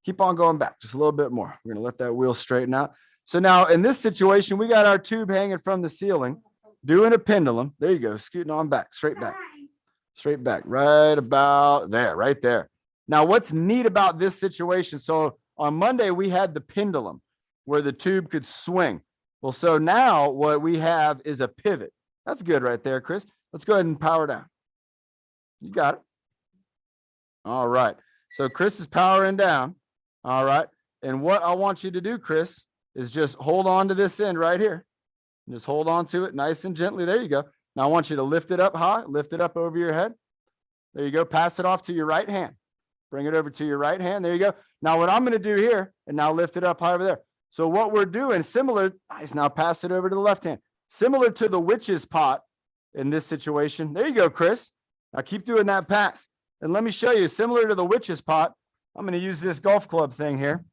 Keep on going back just a little bit more. We're going to let that wheel straighten out. So now in this situation, we got our tube hanging from the ceiling, doing a pendulum. There you go. Scooting on back, straight back, right about there, right there. Now, what's neat about this situation? So on Monday, we had the pendulum where the tube could swing. Well, so now what we have is a pivot. That's good right there, Chris. Let's go ahead and power down. You got it. All right. So Chris is powering down. All right. And what I want you to do, Chris, is just hold on to this end right here. Just hold on to it nice and gently. There you go. Now I want you to lift it up high, lift it up over your head. There you go. Pass it off to your right hand. Bring it over to your right hand. There you go. Now what I'm going to do here, and now lift it up high over there. So what we're doing, similar, nice, now pass it over to the left hand. Similar to the witch's pot in this situation. There you go, Chris. Now keep doing that pass. And let me show you, similar to the witch's pot, I'm going to use this golf club thing here.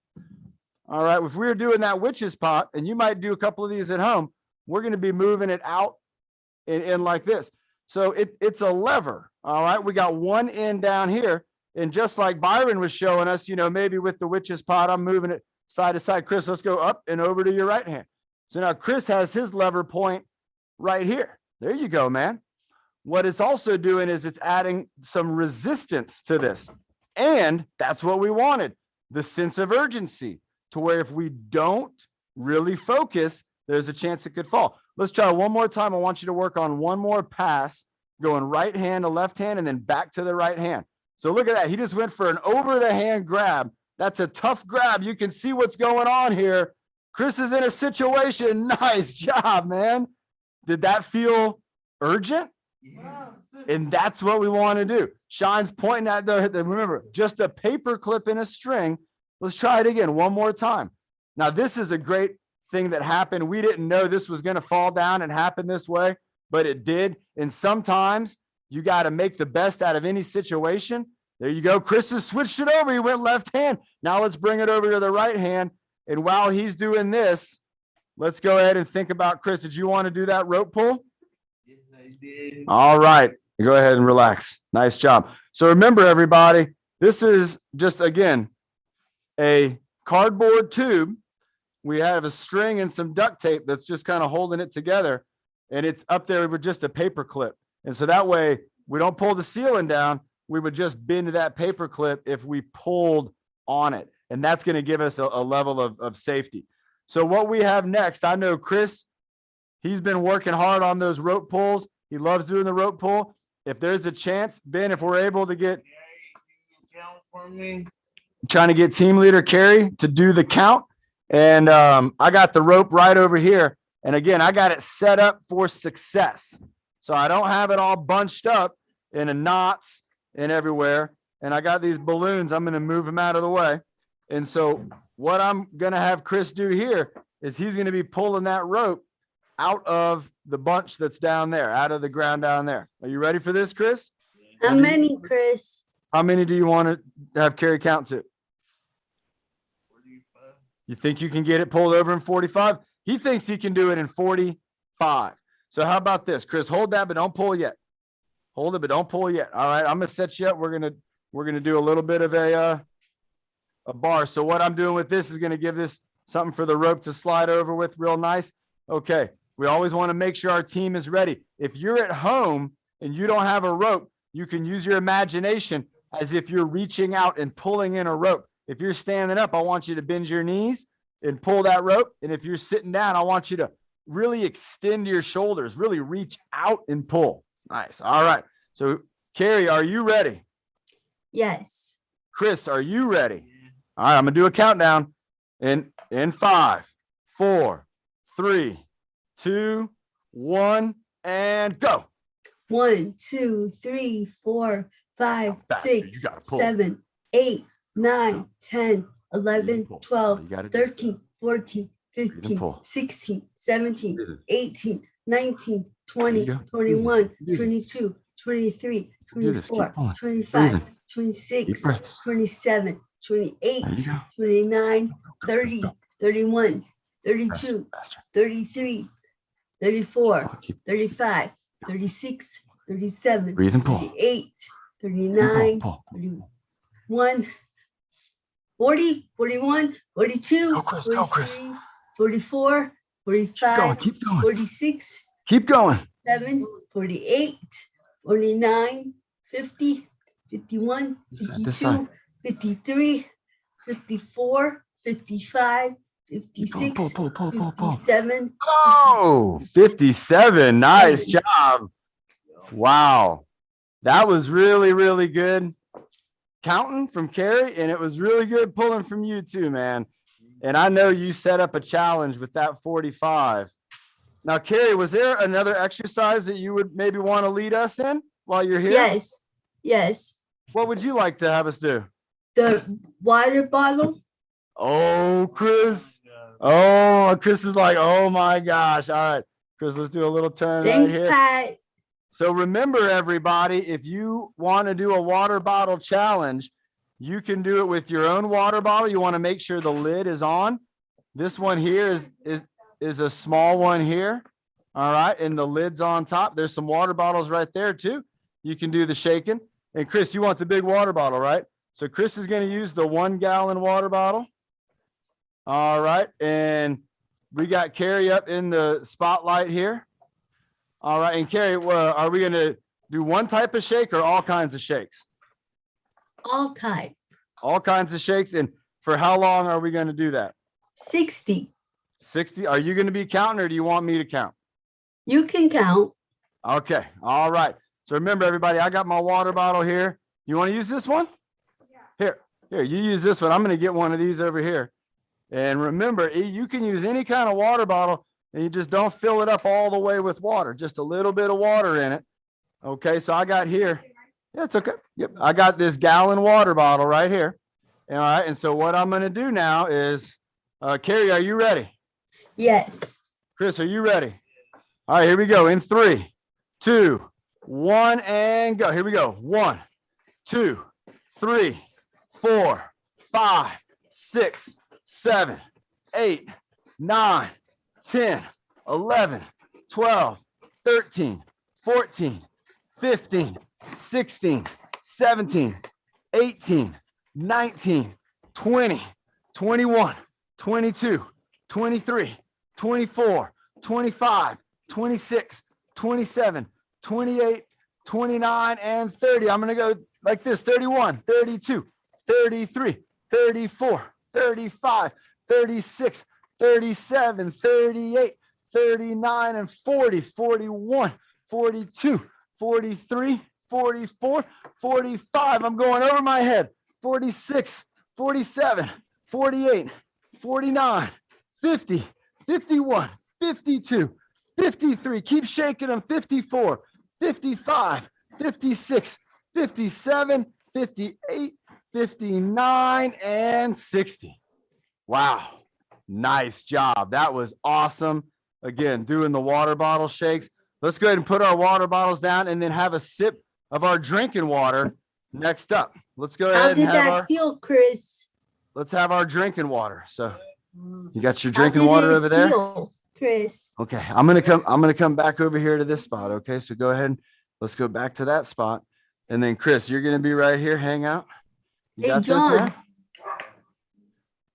All right, if we were doing that witch's pot, and you might do a couple of these at home, we're going to be moving it out in like this. So it's a lever. All right, we got one end down here. And just like Byron was showing us, you know, maybe with the witch's pot, I'm moving it side to side. Chris, let's go up and over to your right hand. So now Chris has his lever point right here. There you go, man. What it's also doing is it's adding some resistance to this. And that's what we wanted, the sense of urgency, to where if we don't really focus, there's a chance it could fall. Let's try one more time. I want you to work on one more pass, going right hand to left hand and then back to the right hand. So look at that. He just went for an over the hand grab. That's a tough grab. You can see what's going on here. Chris is in a situation. Nice job, man. Did that feel urgent? Yeah. And that's what we want to do. Sean's pointing at remember, just a paper clip and a string. Let's try it again one more time. Now, this is a great thing that happened. We didn't know this was going to fall down and happen this way, but it did. And sometimes you got to make the best out of any situation. There you go. Chris has switched it over. He went left hand. Now let's bring it over to the right hand. And while he's doing this, let's go ahead and think about, Chris, did you want to do that rope pull? Yes, I did. All right. Go ahead and relax. Nice job. So remember, everybody, this is just, again, a cardboard tube. We have a string and some duct tape that's just kind of holding it together. And it's up there with just a paper clip. And so that way we don't pull the ceiling down. We would just bend that paper clip if we pulled on it. And that's going to give us a level of safety. So what we have next, I know Chris, he's been working hard on those rope pulls. He loves doing the rope pull. If there's a chance, Ben, if we're able to get, trying to get team leader Keri to do the count. And I got the rope right over here. And again, I got it set up for success. So I don't have it all bunched up in a knots and everywhere. And I got these balloons. I'm going to move them out of the way. And so what I'm going to have Chris do here is he's going to be pulling that rope out of the bunch that's down there, out of the ground down there. Are you ready for this, Chris? How many, Chris? How many do you want to have Keri count to? 45. You think you can get it pulled over in 45? He thinks he can do it in 45. So how about this, Chris? Hold that, but don't pull yet. Hold it, but don't pull yet. All right, I'm gonna set you up. We're gonna do a little bit of a bar. So what I'm doing with this is gonna give this something for the rope to slide over with real nice. Okay, we always want to make sure our team is ready. If you're at home and you don't have a rope, you can use your imagination as if you're reaching out and pulling in a rope. If you're standing up, I want you to bend your knees and pull that rope. And if you're sitting down, I want you to really extend your shoulders, really reach out and pull. Nice. All right. So, Keri, are you ready? Yes. Chris, are you ready? All right, I'm going to do a countdown in 5, 4, 3, 2, 1, and go. 1, 2, 3, 4, 5, Back. 6, You gotta pull. 7, 8, 9, 10, 11, pull. 12, You gotta do 13, 14, and 15, pull. 16, 17, Breathe in. 18, 19, There 20, you go. 21, Do this. 22, 23, Do this. Keep 24, pulling. 25, Breathe in. 26, Deep breaths. 27, 28, There you go. 29, 30, 31, Faster, 32, faster. 33, 34, Oh, keep 35, 36, 37, breathe and pull. 38, Pull, 39, pull. 41, 40, 41, 42, Go, Chris. Go, Chris. 43, 44, Keep going. 45, Keep going. 46, Keep going. 47, 48, 49, 50, 51, This side, this side. 52, 53, 54, 55, Keep going. 56, Pull. 57, Oh, 57. Nice job. Wow. That was really, really good counting from Keri, and it was really good pulling from you too, man. And I know you set up a challenge with that 45. Now, Keri, was there another exercise that you would maybe want to lead us in while you're here? Yes, yes. What would you like to have us do? The water bottle. Oh, Chris. Oh, Chris is like, oh my gosh. All right, Chris, let's do a little turn Thanks, right here. Pat. So remember, everybody, if you want to do a water bottle challenge, you can do it with your own water bottle. You want to make sure the lid is on. This one here is a small one here. All right. And the lid's on top. There's some water bottles right there too. You can do the shaking. And Chris, you want the big water bottle, right? So Chris is going to use the 1 gallon water bottle. All right. And we got Keri up in the spotlight here. All right. And Keri, are we going to do one type of shake or all kinds of shakes? All type. All kinds of shakes. And for how long are we going to do that? 60. 60. Are you going to be counting or do you want me to count? You can count. Okay. All right. So remember, everybody, I got my water bottle here. You want to use this one? Yeah. Here, you use this one. I'm going to get one of these over here. And remember, you can use any kind of water bottle and you just don't fill it up all the way with water, just a little bit of water in it. Okay. So I got here. Yeah, it's okay. Yep. I got this gallon water bottle right here. All right. And so what I'm going to do now is, Keri, are you ready? Yes. Chris, are you ready? All right, here we go. In 3, 2, 1, and go. Here we go. 1, 2, 3, 4, 5, 6, 7, 8, 9, 10, 11, 12, 13, 14, 15, 16, 17, 18, 19, 20, 21, 22, 23, 24, 25, 26, 27, 28, 29, and 30. I'm going to go like this: 31, 32, 33, 34, 35, 36, 37, 38, 39, and 40, 41, 42, 43, 44, 45. I'm going over my head. 46, 47, 48, 49, 50, 51, 52, 53. Keep shaking them. 54, 55, 56, 57, 58, 59, and 60. Wow. Nice job. That was awesome. Again, doing the water bottle shakes. Let's go ahead and put our water bottles down and then have a sip of our drinking water next up. Let's go How ahead did and have that feel, Chris? let's have our drinking water. So you got your How drinking did water it over there? feel? Chris. Okay, I'm gonna come back over here to this spot. Okay, so go ahead. Let's go back to that spot. And then Chris, you're gonna be right here, hang out. You Hey, got this, John. man?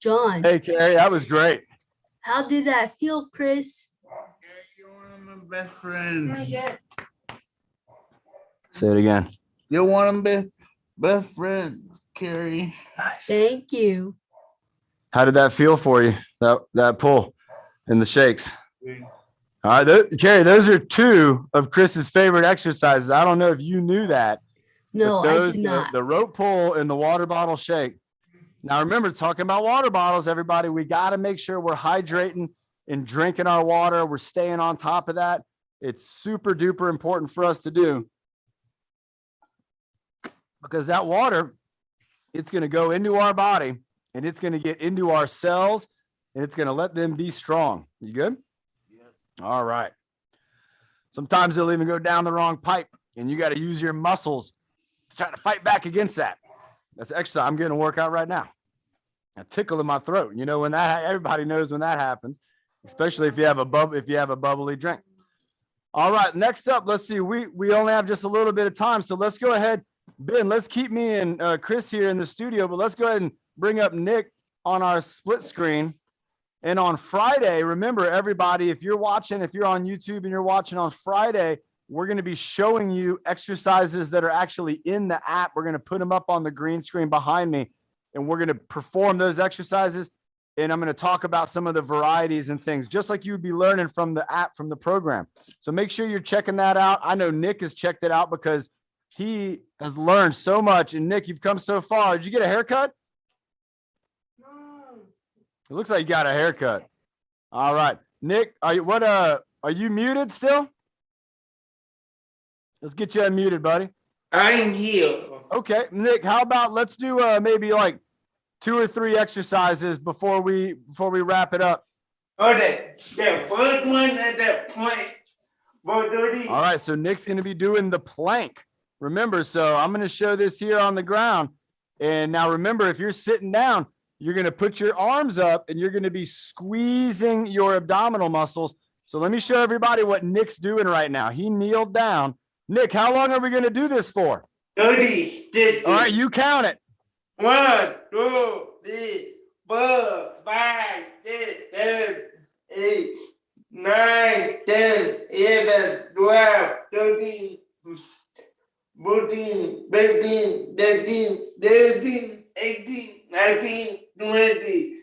John, Hey, Keri, that was great. how did that feel, Chris? You're one of my best friends. Say it again. You're one of my best friends, Keri. Nice. Thank you. How did that feel for you? That pull and the shakes. All right, Keri, those are two of Chris's favorite exercises. I don't know if you knew that. No, but those, I did not. The rope pull and the water bottle shake. Now, remember, talking about water bottles, everybody, we got to make sure we're hydrating and drinking our water. We're staying on top of that. It's super duper important for us to do, because that water, it's going to go into our body and it's going to get into our cells and it's going to let them be strong. You good? Yeah. All right. Sometimes they'll even go down the wrong pipe and you got to use your muscles to try to fight back against that. That's exercise. I'm getting a workout right now. A tickle in my throat. You know, when that, everybody knows when that happens, especially if you have a bubbly drink. All right. Next up, let's see. We only have just a little bit of time. So let's go ahead. Ben, let's keep me and Chris here in the studio, but let's go ahead and bring up Nick on our split screen. And on Friday, remember everybody, if you're on YouTube and you're watching on Friday, we're going to be showing you exercises that are actually in the app. We're going to put them up on the green screen behind me, and we're going to perform those exercises. And I'm going to talk about some of the varieties and things, just like you'd be learning from the app, from the program. So make sure you're checking that out. I know Nick has checked it out because he has learned so much. And Nick, you've come so far. Did you get a haircut? No. It looks like you got a haircut. All right. Nick, are you muted still? Let's get you unmuted, buddy. I'm here. Okay, Nick, how about let's do maybe like 2 or 3 exercises before we wrap it up. Okay, the first one is the plank. All right, so Nick's going to be doing the plank. Remember, so I'm going to show this here on the ground. And now remember, if you're sitting down, you're going to put your arms up and you're going to be squeezing your abdominal muscles. So let me show everybody what Nick's doing right now. He kneeled down. Nick, how long are we going to do this for? 30 stitches. All right, you count it. 1, 2, 3, 4, 5, 6, 7, 8, 9, 10, 11, 12, 13, 14, 15, 16, 17, 18, 19, 20,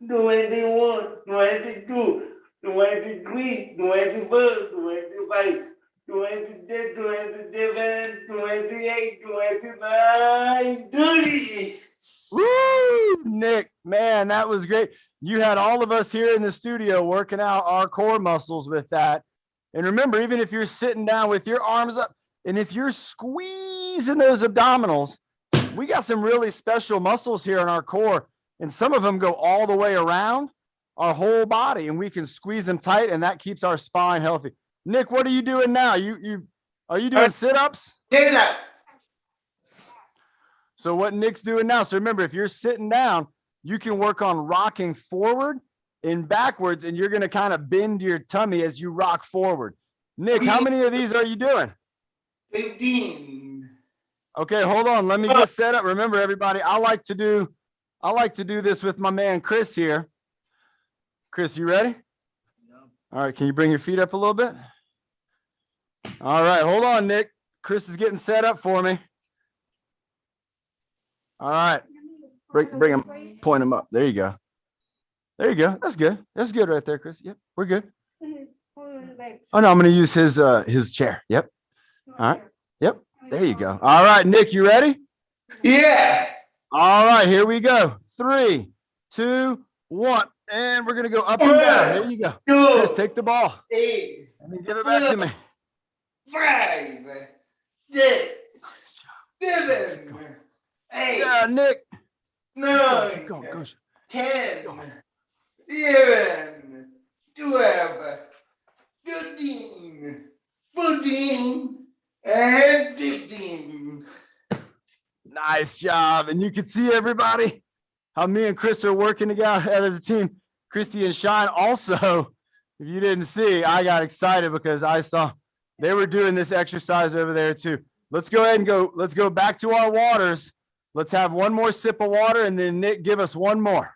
21, 22, 23, 24, 25, 26, 27, 28, 29, 30. Woo, Nick, man, that was great. You had all of us here in the studio working out our core muscles with that. And remember, even if you're sitting down with your arms up and if you're squeezing those abdominals, we got some really special muscles here in our core. And some of them go all the way around our whole body and we can squeeze them tight and that keeps our spine healthy. Nick, what are you doing now? Are you doing sit-ups? Get up. So what Nick's doing now, so remember, if you're sitting down, you can work on rocking forward and backwards, and you're going to kind of bend your tummy as you rock forward. Nick, how many of these are you doing? 15. Okay, hold on. Let me get set up. Remember, everybody, I like to do this with my man Chris here. Chris, you ready? All right, can you bring your feet up a little bit? All right, hold on, Nick. Chris is getting set up for me. All right. Bring him, point him up. There you go. There you go. That's good. That's good right there, Chris. Yep, we're good. Oh no, I'm gonna use his chair. Yep. All right. Yep. There you go. All right, Nick, you ready? Yeah. All right, here we go. 3, 2, 1. And we're gonna go up and down. There you go. Chris, take the ball. 8, And then give it back to me. 5, 6, 7, 8, Yeah, Nick. 9, Keep going, go. 10, 11, 12, 13, 14, and 15. Nice job. And you can see everybody how me and Chris are working together as a team. Christy and Shine also if you didn't see, I got excited because I saw they were doing this exercise over there too. Let's go ahead and let's go back to our waters. Let's have one more sip of water and then Nick, give us one more.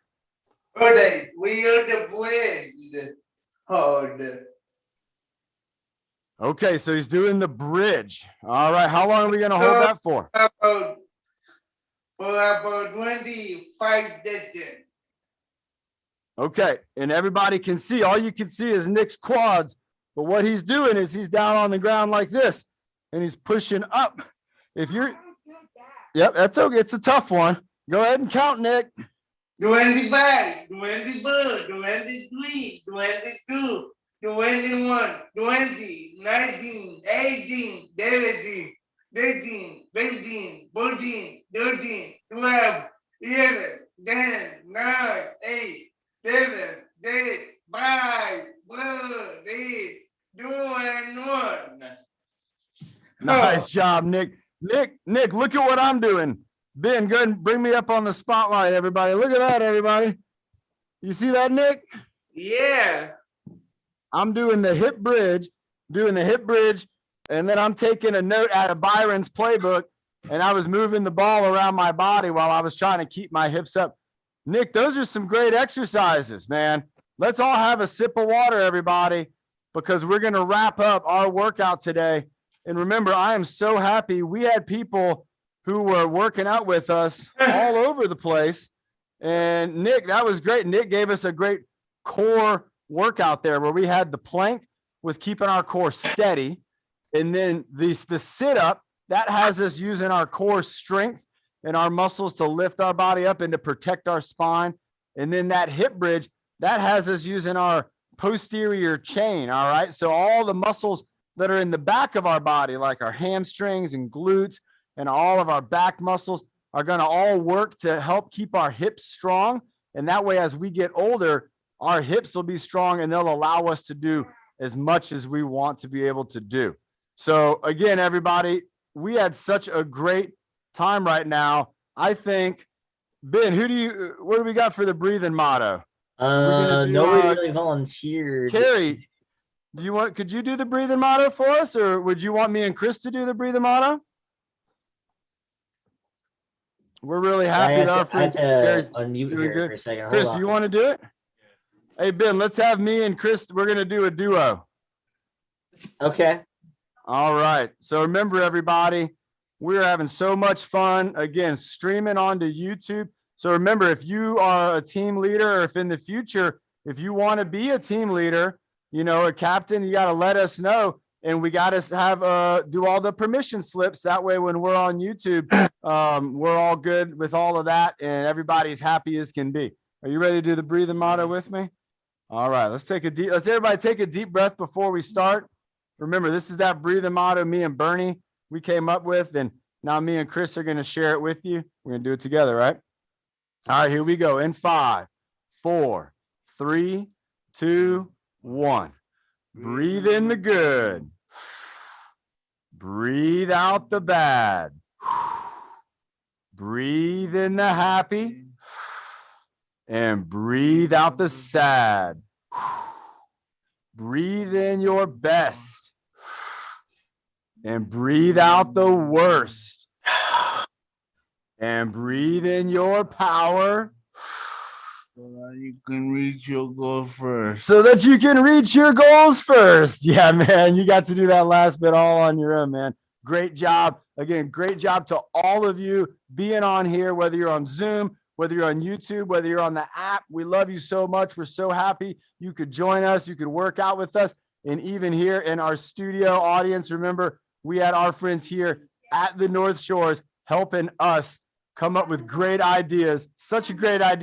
Okay, we are the bridge. Hold. Okay, so he's doing the bridge. All right, how long are we going to hold that for? For about 25 seconds. Okay, and everybody can see, all you can see is Nick's quads, but what he's doing is he's down on the ground like this, and he's pushing up. If you're, yep, that's okay, it's a tough one. Go ahead and count, Nick. 25, 24, 23, 22, 21, 20, 19, 18, 17, 18, 15, 14, 13, 12, 11, 10, 9, 8, 7, 6, 5, 4, 3, 2, and 1. Nice job, Nick. Nick, look at what I'm doing. Ben, go ahead and bring me up on the spotlight, everybody. Look at that, everybody. You see that, Nick? Yeah. I'm doing the hip bridge, and then I'm taking a note out of Byron's playbook, and I was moving the ball around my body while I was trying to keep my hips up. Nick, those are some great exercises, man. Let's all have a sip of water, everybody, because we're going to wrap up our workout today. And remember, I am so happy we had people who were working out with us all over the place. And Nick, that was great. Nick gave us a great core workout there where we had the plank was keeping our core steady. And then the sit-up, that has us using our core strength and our muscles to lift our body up and to protect our spine. And then that hip bridge, that has us using our posterior chain, all right? So all the muscles that are in the back of our body, like our hamstrings and glutes and all of our back muscles, are going to all work to help keep our hips strong. And that way, as we get older, our hips will be strong and they'll allow us to do as much as we want to be able to do. So again, everybody, we had such a great time right now. I think, Ben, what do we got for the breathing motto? Nobody really volunteered. Keri, could you do the breathing motto for us, or would you want me and Chris to do the breathing motto? We're really happy that our friend Keri's unmute doing here good. for a second. Chris, do you want to do it? Hey, Ben, let's have me and Chris. We're going to do a duo. Okay. All right. So remember, everybody, we're having so much fun, again, streaming onto YouTube. So remember, if you are a team leader, or if in the future, if you want to be a team leader, you know, a captain, you got to let us know. And we got to have do all the permission slips. That way, when we're on YouTube, we're all good with all of that, and everybody's happy as can be. Are you ready to do the breathing motto with me? All right, let's everybody take a deep breath before we start. Remember, this is that breathing motto me and Bernie, we came up with, and now me and Chris are going to share it with you. We're going to do it together, right? All right, here we go. In 5, 4, 3, 2, 1. Breathe in the good. Breathe out the bad. Breathe in the happy. And breathe out the sad. Breathe in your best. And breathe out the worst. And breathe in your power. So that you can reach your goal first. So that you can reach your goals first. Yeah, man, you got to do that last bit all on your own, man. Great job. Again, great job to all of you being on here, whether you're on Zoom, whether you're on YouTube, whether you're on the app. We love you so much. We're so happy you could join us. You could work out with us. And even here in our studio audience, remember, we had our friends here at the North Shores helping us come up with great ideas. Such a great idea.